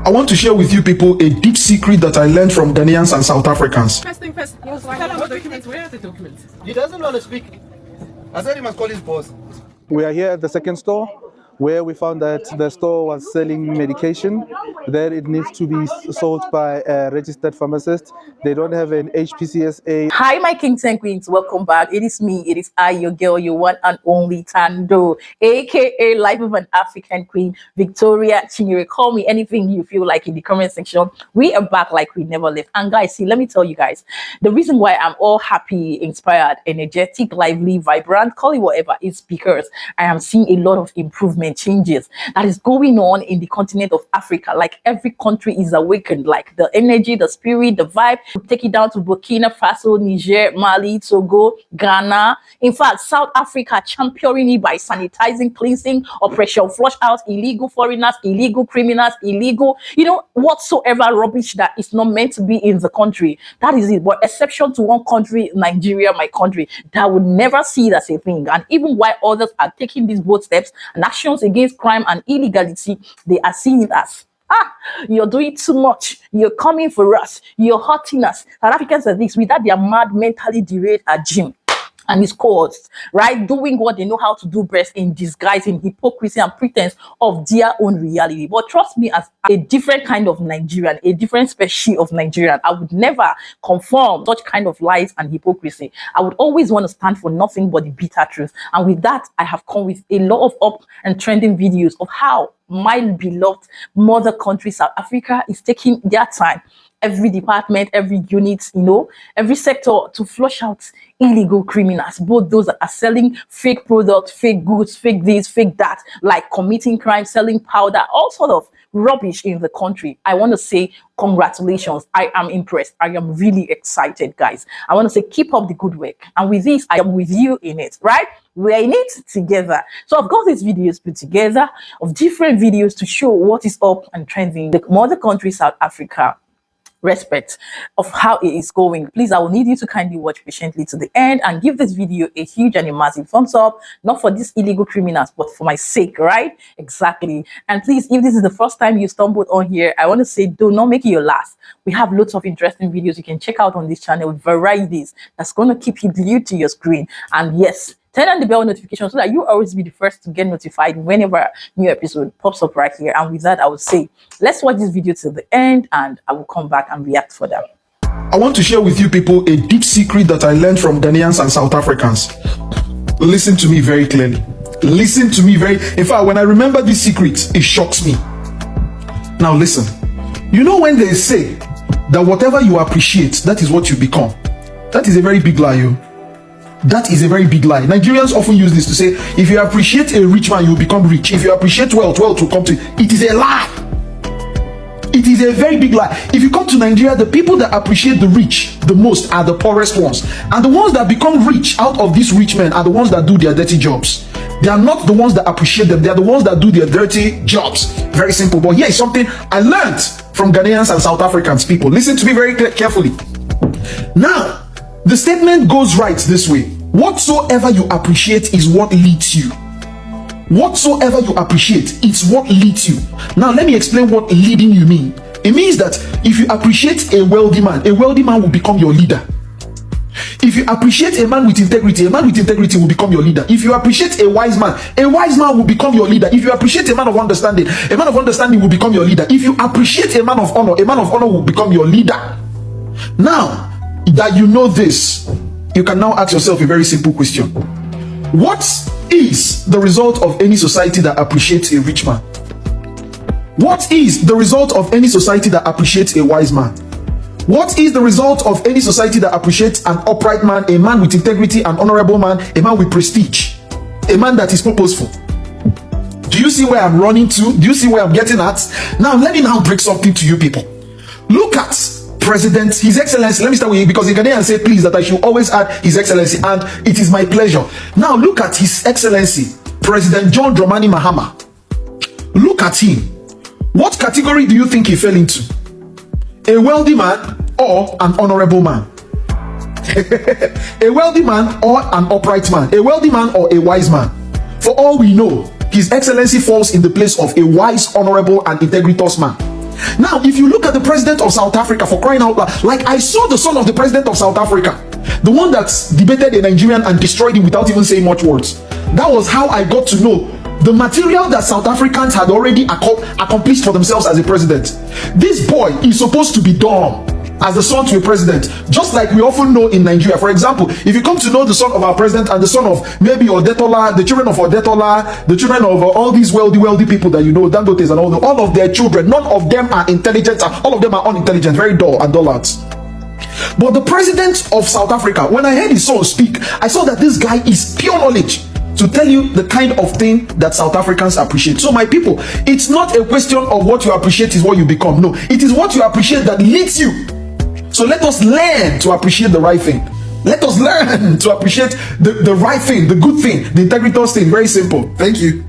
I want to share with you people a deep secret that I learned from Ghanaians and South Africans. First thing first, tell him what documents. Where are the documents? He doesn't want to speak. I said he must call his boss. We are here at the second store where we found that the store was selling medication that it needs to be sold by a registered pharmacist. They don't have an HPCSA. Hi, my kings and queens. Welcome back. It is me. It is I, your girl, your one and only Tando, aka Life of an African Queen, Victoria Chinyere. Call me anything you feel like in the comment section. We are back like we never left. And guys, see, let me tell you guys, the reason why I'm all happy, inspired, energetic, lively, vibrant, call it whatever, is because I am seeing a lot of improvement, changes that is going on in the continent of Africa. Like every country is awakened, like the energy, the spirit, the vibe. Take it down to Burkina Faso, Niger, Mali, Togo, Ghana. In fact, South Africa championing it by sanitizing, cleansing, operation flush out illegal foreigners, illegal criminals, illegal, whatsoever rubbish that is not meant to be in the country. That is it. But exception to one country, Nigeria, my country, that would never see it as a thing. And even while others are taking these bold steps and actions against crime and illegality, they are seeing it as, you're doing too much. You're coming for us. You're hurting us. South Africans are this, without their mad, mentally derailed regime and his cohorts, right? Doing what they know how to do best in disguise, in hypocrisy and pretense of their own reality. But trust me, as a different kind of Nigerian, a different species of Nigerian, I would never conform such kind of lies and hypocrisy. I would always want to stand for nothing but the bitter truth. And with that, I have come with a lot of up and trending videos of how my beloved mother country, South Africa, is taking their time, every department, every unit, every sector, to flush out illegal criminals, both those that are selling fake products, fake goods, fake this, fake that, like committing crime, selling powder, all sort of rubbish in the country. I want to say congratulations. I am impressed. I am really excited, guys. I want to say keep up the good work. And with this, I am with you in it, right? We're in it together. So I've got these videos put together of different videos to show what is up and trending. The mother country, South Africa, respect of how it is going. Please, I will need you to kindly watch patiently to the end and give this video a huge and a massive thumbs up, not for these illegal criminals, but for my sake, right? Exactly. And please, if this is the first time you stumbled on here, I want to say, do not make it your last. We have lots of interesting videos you can check out on this channel, varieties that's going to keep you glued to your screen. And yes, turn on the bell notification so that you always be the first to get notified whenever a new episode pops up right here. And with that, I would say, let's watch this video to the end and I will come back and react for them. I want to share with you people a deep secret that I learned from Ghanaians and South Africans. Listen to me very clearly. Listen to me in fact, when I remember this secret, it shocks me. Now listen, when they say that whatever you appreciate, that is what you become, that is a very big lie, yo. That is a very big lie. Nigerians often use this to say, if you appreciate a rich man, you will become rich. If you appreciate wealth, wealth will come to you. It is a lie. It is a very big lie. If you come to Nigeria, the people that appreciate the rich the most are the poorest ones. And the ones that become rich out of these rich men are the ones that do their dirty jobs. They are not the ones that appreciate them. They are the ones that do their dirty jobs. Very simple. But here is something I learned from Ghanaians and South Africans, people. Listen to me very carefully. Now, the statement goes right this way. Whatsoever you appreciate is what leads you. Whatsoever you appreciate is what leads you. Now, let me explain what leading you mean. It means that if you appreciate a wealthy man will become your leader. If you appreciate a man with integrity will become your leader. If you appreciate a wise man will become your leader. If you appreciate a man of understanding will become your leader. If you appreciate a man of honor will become your leader. Now that you know this, you can now ask yourself a very simple question. What is the result of any society that appreciates a rich man? What is the result of any society that appreciates a wise man? What is the result of any society that appreciates an upright man, a man with integrity, an honorable man, a man with prestige, a man that is purposeful? Do you see where I'm running to? Do you see where I'm getting at? Now, let me now break something to you people. Look at President, His Excellency. Let me start with you because in Ghanaian say please that I should always add His Excellency, and it is my pleasure. Now look at His Excellency, President John Dramani Mahama. Look at him. What category do you think he fell into? A wealthy man or an honorable man? A wealthy man or an upright man? A wealthy man or a wise man? For all we know, His Excellency falls in the place of a wise, honorable, and integritous man. Now, if you look at the president of South Africa, for crying out loud, like I saw the son of the president of South Africa, the one that debated a Nigerian and destroyed him without even saying much words. That was how I got to know the material that South Africans had already accomplished for themselves as a president. This boy is supposed to be dumb as the son to a president, just like we often know in Nigeria. For example, if you come to know the son of our president and the son of maybe Odetola, the children of Odetola, the children of all these wealthy people that you know, Dangotes and all of their children, none of them are intelligent, all of them are unintelligent, very dull and dullards. But the president of South Africa, when I heard his son speak, I saw that this guy is pure knowledge to tell you the kind of thing that South Africans appreciate. So my people, it's not a question of what you appreciate is what you become. No, it is what you appreciate that leads you. So let us learn to appreciate the right thing. Let us learn to appreciate the right thing, the good thing, the integritas thing. Very simple. Thank you.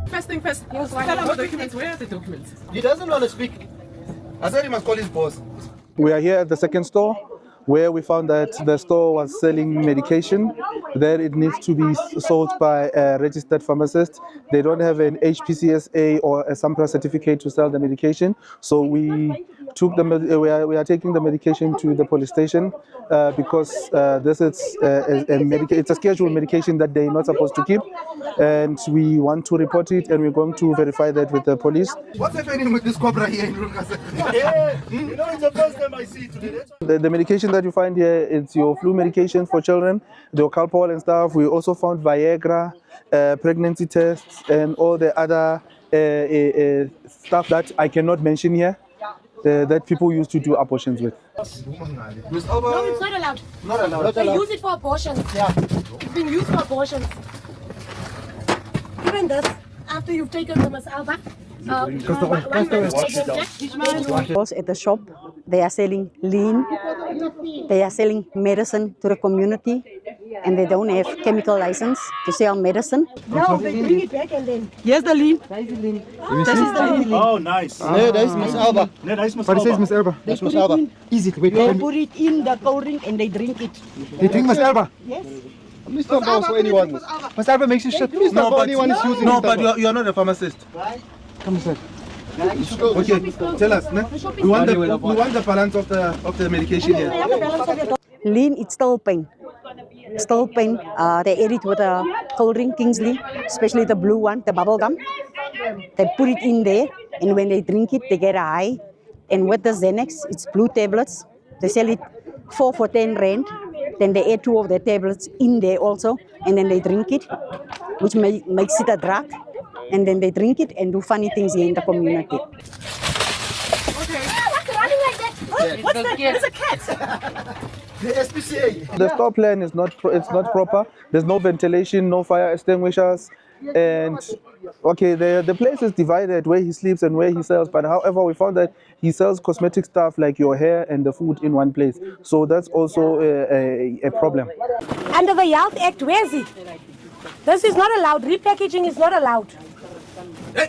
First thing first, tell him the documents. Where are the documents? He doesn't want to speak. I said he must call his boss. We are here at the second store where we found that the store was selling medication that it needs to be sold by a registered pharmacist. They don't have an HPCSA or a SAMPRA certificate to sell the medication. So we are taking the medication to the police station because this is it's a scheduled medication that they're not supposed to keep, and we want to report it, and we're going to verify that with the police. What's happening with this cobra here in Lucas? Yeah, you know, it's the first time I see it today. The medication that you find here, it's your flu medication for children, the Calpol and stuff. We also found Viagra, pregnancy tests, and all the other stuff that I cannot mention here. That people used to do abortions with. No, it's not allowed. Not allowed. They use it for abortions. Yeah. It's been used for abortions. Even this, after you've taken the Miss Alba, at the shop, they are selling lean, they are selling medicine to the community, and they don't have chemical license to sell medicine. no, they bring it back and then. Here's the lean. This is the lean. Oh, nice. Nee, dat is Miss Alba. Nee, dat is Miss Wat is Alba. Miss Alba? Dat is Miss Alba. Easy. Wait, They put it in the cold drink and they drink it. They drink Miss Alba. Yes. Miss Alba for anyone. Miss Alba makes you shit. Miss Alba, anyone is using No, Miss Alba. but you're not a pharmacist. Come inside. Okay, tell us. We want the balance of the medication here. Lean, it's still pain. Still pain. They add it with a cold drink, Kingsley, especially the blue one, the bubble gum. They put it in there, and when they drink it, they get a high. And with the Xanax, it's blue tablets. They sell it 4 for 10 rand. Then they add 2 of the tablets in there also, and then they drink it, which makes it a drug. And then they drink it and do funny things here in the community. What's running like that? What's that? It's a cat. The SPCA. The store plan is not proper. There's no ventilation, no fire extinguishers, and okay, the place is divided where he sleeps and where he sells. But however, we found that he sells cosmetic stuff like your hair and the food in one place. So that's also a problem. Under the Health Act, where is it? This is not allowed. Repackaging is not allowed.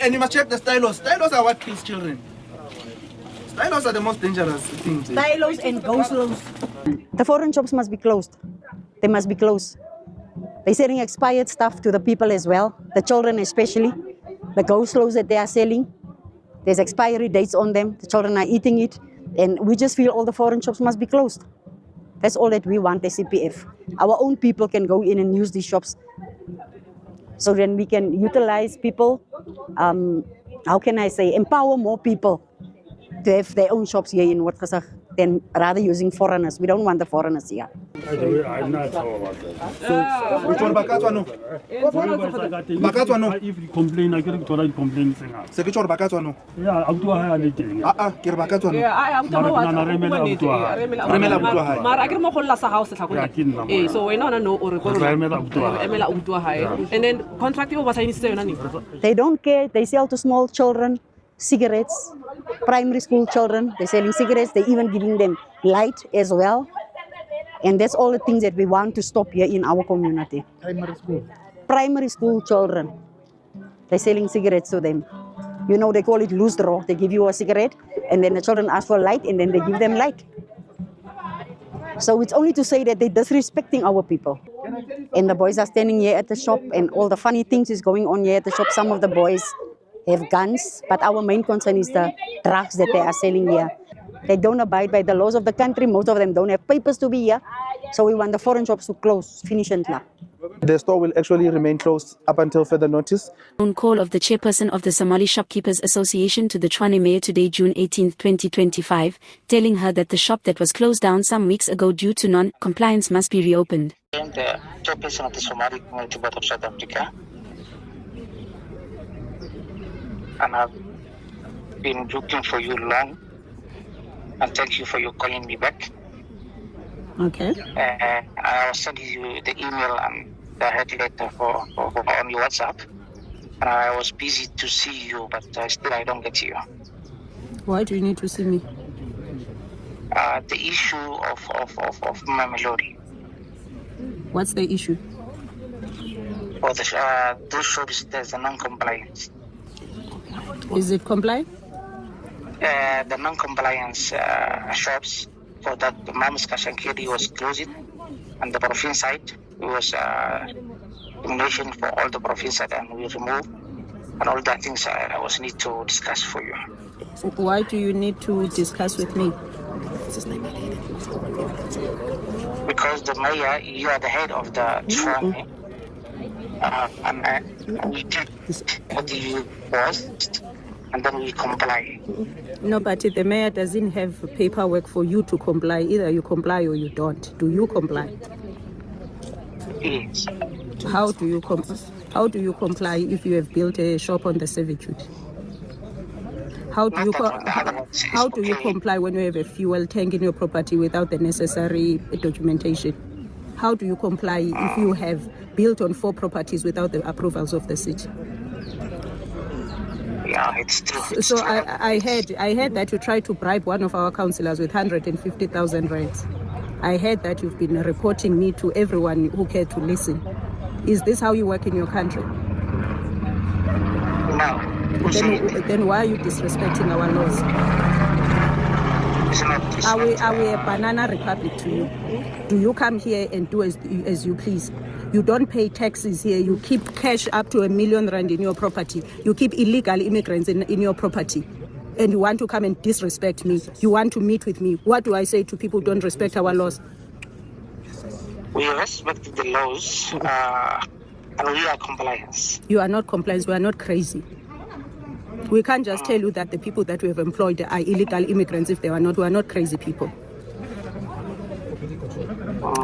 And you must check the stylos. Stylos are what kills children. Stylos are the most dangerous things. Silos and go-slows. The foreign shops must be closed. They must be closed. They're selling expired stuff to the people as well, the children especially. The go-slows that they are selling, there's expiry dates on them. The children are eating it. And we just feel all the foreign shops must be closed. That's all that we want, the CPF. Our own people can go in and use these shops. So then we can utilize people, how can I say, empower more people to have their own shops here in Witgesag than rather using foreigners. We don't want the foreigners here. I'm not sure about that. Which one? Bakatwa no? Bakatwa no? If you complain, I can complain. Se which one? Bakatwa no? Yeah, I'm too high on it. Kira Bakatwa no? I am Remela butua hai. Mara akere mo kholla sa house tla go. So wena no o re go emela utua hai. And then contract o ba signisitse yona ni. They don't care. They sell to small children cigarettes, primary school children. They're selling cigarettes. They're even giving them light as well. And that's all the things that we want to stop here in our community. Primary school children. They're selling cigarettes to them. You know, they call it loose draw. They give you a cigarette, and then the children ask for light, and then they give them light. So it's only to say that they're disrespecting our people. And the boys are standing here at the shop, and all the funny things is going on here at the shop. Some of the boys have guns, but our main concern is the drugs that they are selling here. They don't abide by the laws of the country. Most of them don't have papers to be here. So we want the foreign shops to close, finish and now. The store will actually remain closed up until further notice. On call of the chairperson of the Somali Shopkeepers Association to the Tshwane Mayor today, June 18, 2025, telling her that the shop that was closed down some weeks ago due to non-compliance must be reopened. I am the chairperson of the Somali Community Board of South Africa, and I've been looking for you long, and thank you for you calling me back. Okay. I was sending you the email and the head letter for on your WhatsApp, and I was busy to see you, but still I don't get you. Why do you need to see me? The issue of Mamelodi. What's the issue? For those shops, there's a non-compliance. Is it compliant? The non-compliance shops for that the Mams Kashankiri was closing, and the province side was elimination for all the province side, and we removed, and all that things I was need to discuss for you. So why do you need to discuss with me? Because the mayor, you are the head of the Tshwane, and we did what you was, and then we comply. No, but the mayor doesn't have paperwork for you to comply. Either you comply or you don't. Do you comply? Yes. How do you comply if you have built a shop on the servitude? How do you comply when you have a fuel tank in your property without the necessary documentation? How do you comply if you have built on 4 properties without the approvals of the city? Yeah, it's true. So I heard that you tried to bribe one of our councillors with 150,000 rands. I heard that you've been reporting me to everyone who cared to listen. Is this how you work in your country? No. Then why are you disrespecting our laws? It's not Are we a banana republic to you? Do you come here and do as you please? You don't pay taxes here. You keep cash up to R1 million in your property. You keep illegal immigrants in your property. And you want to come and disrespect me. You want to meet with me. What do I say to people who don't respect our laws? We respect the laws, and we are compliance. You are not compliant. We are not crazy. We can't just tell you that the people that we have employed are illegal immigrants if they are not. We are not crazy people.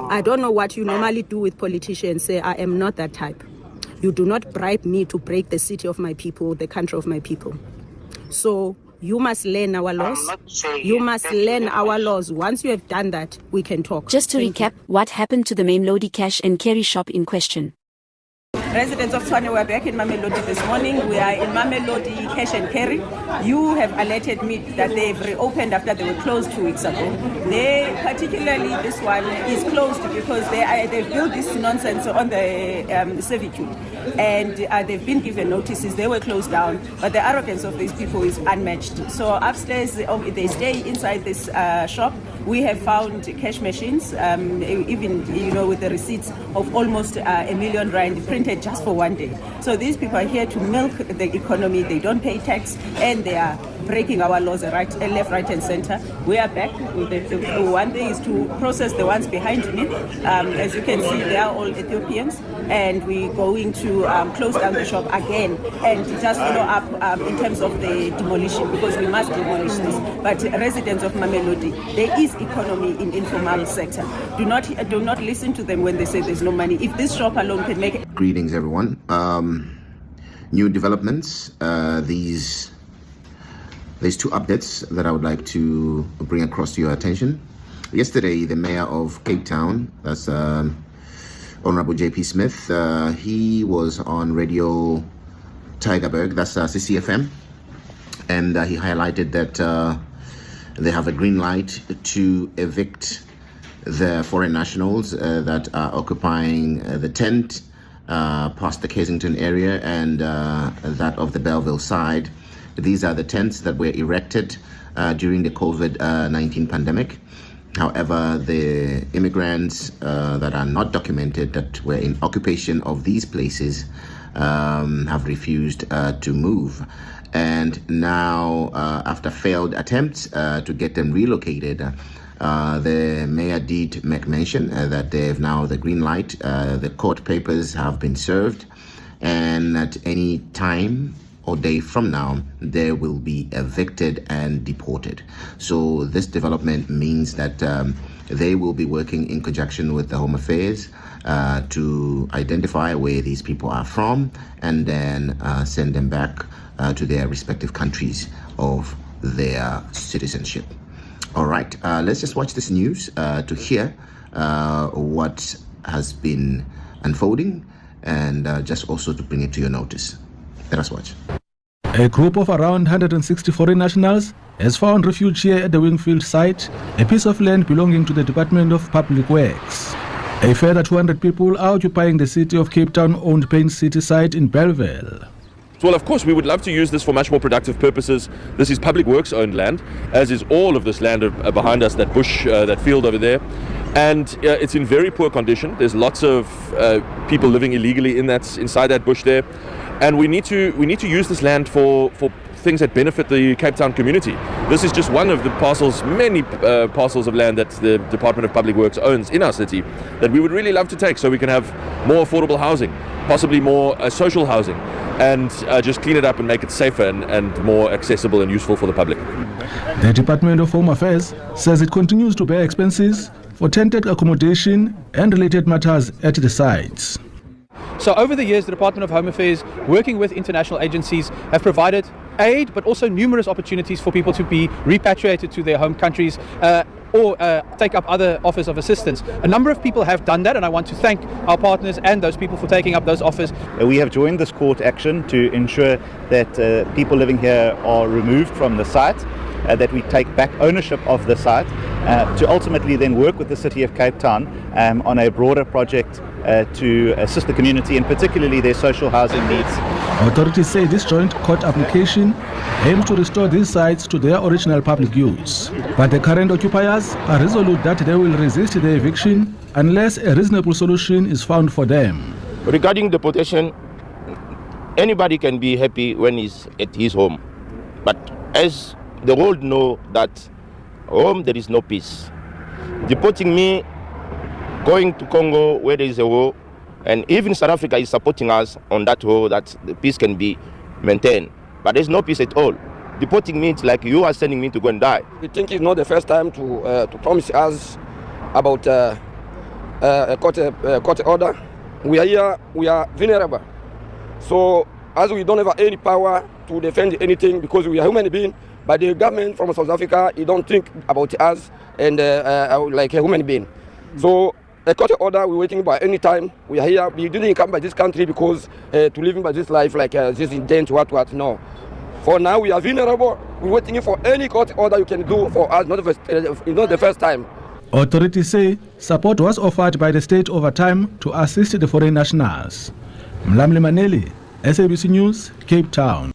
I don't know what you normally do with politicians. Say, I am not that type. You do not bribe me to break the city of my people, the country of my people. So you must learn our laws. You must learn our laws. Once you have done that, we can talk. Just to recap, what happened to the Mamelodi cash and carry shop in question? Residents of Tshwane were back in Mamelodi this morning. We are in Mamelodi Cash and Carry. You have alerted me that they've reopened after they were closed 2 weeks ago. They, particularly this one, is closed because they've built this nonsense on the servitude. And they've been given notices. They were closed down. But the arrogance of these people is unmatched. So upstairs, they stay inside this shop. We have found cash machines, even with the receipts of almost R1 million printed just for one day. So these people are here to milk the economy. They don't pay tax, and they are breaking our laws left, right, and center. We are back. The one thing is to process the ones behind me. As you can see, they are all Ethiopians, and we're going to close down the shop again and just follow up in terms of the demolition, because we must demolish this. But residents of Mamelodi, there is economy in informal sector. Do not listen to them when they say there's no money. If this shop alone can make it. Greetings, everyone. New developments. There's 2 updates that I would like to bring across to your attention. Yesterday, the mayor of Cape Town, that's Honorable JP Smith, he was on Radio Tygerberg, that's CCFM, and he highlighted that they have a green light to evict the foreign nationals that are occupying the tent past the Kensington area and that of the Belleville side. These are the tents that were erected during the COVID-19 pandemic. However, the immigrants that are not documented that were in occupation of these places have refused to move. And now, after failed attempts to get them relocated, the mayor did make mention that they have now the green light. The court papers have been served, and at any time or day from now, they will be evicted and deported. So this development means that they will be working in conjunction with the Home Affairs to identify where these people are from, and then send them back to their respective countries of their citizenship. All right, let's just watch this news to hear what has been unfolding, and just also to bring it to your notice. Let us watch. A group of around 160 foreign nationals has found refuge here at the Wingfield site, a piece of land belonging to the Department of Public Works. A further 200 people are occupying the City of Cape Town-owned Pain City site in Bellville. Well, of course, we would love to use this for much more productive purposes. This is Public Works-owned land, as is all of this land behind us, that bush, that field over there. And it's in very poor condition. There's lots of people living illegally inside that bush there. And we need to use this land for things that benefit the Cape Town community. This is just one of the parcels, many parcels of land that the Department of Public Works owns in our city that we would really love to take, so we can have more affordable housing, possibly more social housing, and just clean it up and make it safer and more accessible and useful for the public. The Department of Home Affairs says it continues to bear expenses for tented accommodation and related matters at the sites. So over the years, the Department of Home Affairs, working with international agencies, have provided aid, but also numerous opportunities for people to be repatriated to their home countries or take up other offers of assistance. A number of people have done that, and I want to thank our partners and those people for taking up those offers. We have joined this court action to ensure that people living here are removed from the site, that we take back ownership of the site, to ultimately then work with the City of Cape Town on a broader project to assist the community, and particularly their social housing needs. Authorities say this joint court application aims to restore these sites to their original public use. But the current occupiers are resolute that they will resist the eviction unless a reasonable solution is found for them. Regarding deportation, anybody can be happy when he's at his home. But as the world know that home there is no peace. Deporting me, going to Congo where there is a war, and even South Africa is supporting us on that war, that the peace can be maintained. But there's no peace at all. Deporting me, it's like you are sending me to go and die. We think it's not the first time to promise us about a court order. We are here, we are vulnerable. So as we don't have any power to defend anything because we are human beings, but the government from South Africa, you don't think about us and like a human being. So a court order, we're waiting by any time. We are here. We didn't come by this country because to live by this life like this intent, what, no. For now, we are vulnerable. We're waiting for any court order you can do for us, not the first time. Authorities say support was offered by the state over time to assist the foreign nationals. Mlamli Maneli, SABC News, Cape Town.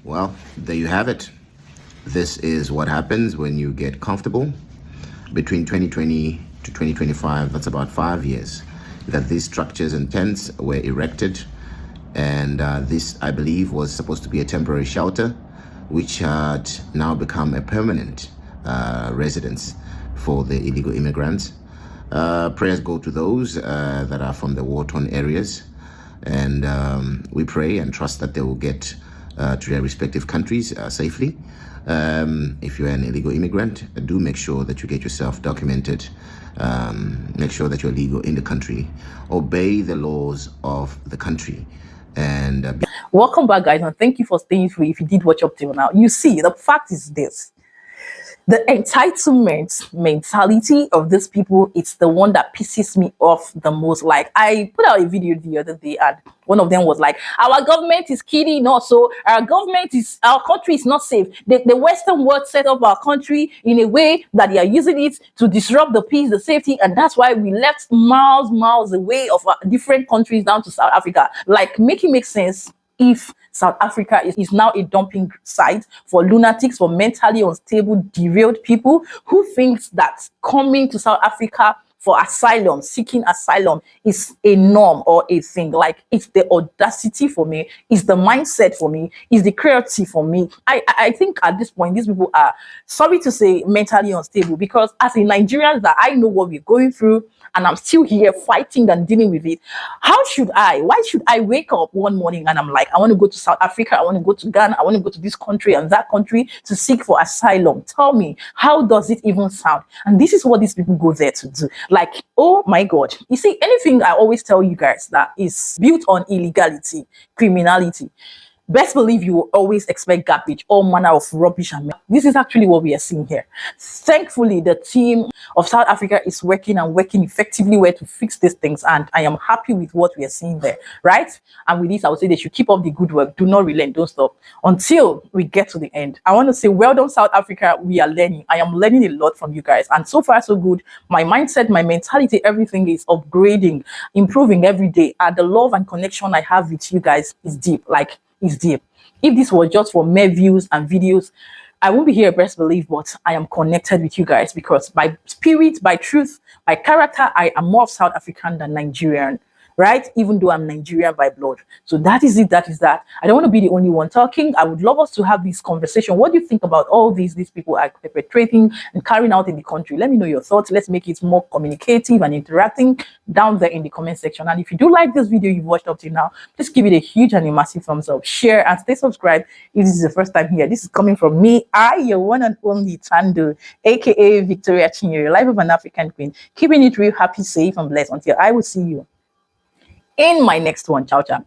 Well, there you have it. This is what happens when you get comfortable. Between 2020 to 2025, that's about 5 years that these structures and tents were erected, and this, I believe, was supposed to be a temporary shelter which had now become a permanent residence for the illegal immigrants. Prayers go to those that are from the war-torn areas, and we pray and trust that they will get to their respective countries safely. If you're an illegal immigrant, do make sure that you get yourself documented. Make sure that you're legal in the country. Obey the laws of the country. And welcome back, guys, and thank you for staying through. If you did watch up till now, you see the fact is this: the entitlement mentality of these people, it's the one that pisses me off the most. Like, I put out a video the other day, and one of them was like, our government is killing us, so our country is not safe. The Western world set up our country in a way that they are using it to disrupt the peace, the safety, and that's why we left miles away of different countries down to South Africa. Like, make it make sense if South Africa is now a dumping site for lunatics, for mentally unstable, derailed people who thinks that coming to South Africa for asylum, seeking asylum is a norm or a thing. Like, it's the audacity for me, it's the mindset for me, it's the creativity for me. I think at this point, these people are, sorry to say, mentally unstable, because as a Nigerian, that I know what we're going through, and I'm still here fighting and dealing with it. Why should I wake up one morning and I'm like, I want to go to South Africa, I want to go to Ghana, I want to go to this country and that country to seek for asylum? Tell me, how does it even sound? And this is what these people go there to do. Like, oh my God. You see, anything I always tell you guys that is built on illegality, criminality, best believe you will always expect garbage, all manner of rubbish. And this is actually what we are seeing here. Thankfully, the team of South Africa is working and working effectively where to fix these things. And I am happy with what we are seeing there, right? And with this, I would say they should keep up the good work. Do not relent, don't stop until we get to the end. I want to say, well done, South Africa. We are learning. I am learning a lot from you guys. And so far, so good. My mindset, my mentality, everything is upgrading, improving every day. And the love and connection I have with you guys is deep. Like, is deep. If this was just for mere views and videos, I won't be here, best believe, but I am connected with you guys because by spirit, by truth, by character, I am more of South African than Nigerian, right? Even though I'm Nigerian by blood. So that is it, that is that. I don't want to be the only one talking. I would love us to have this conversation. What do you think about all these people are perpetrating and carrying out in the country? Let me know your thoughts. Let's make it more communicative and interacting down there in the comment section. And if you do like this video you've watched up to now, please give it a huge and a massive thumbs up. Share and stay subscribed if this is the first time here. This is coming from me, your one and only Tando, aka Victoria Chinyere, life of an African queen. Keeping it real, happy, safe, and blessed until I will see you in my next one. Ciao, ciao.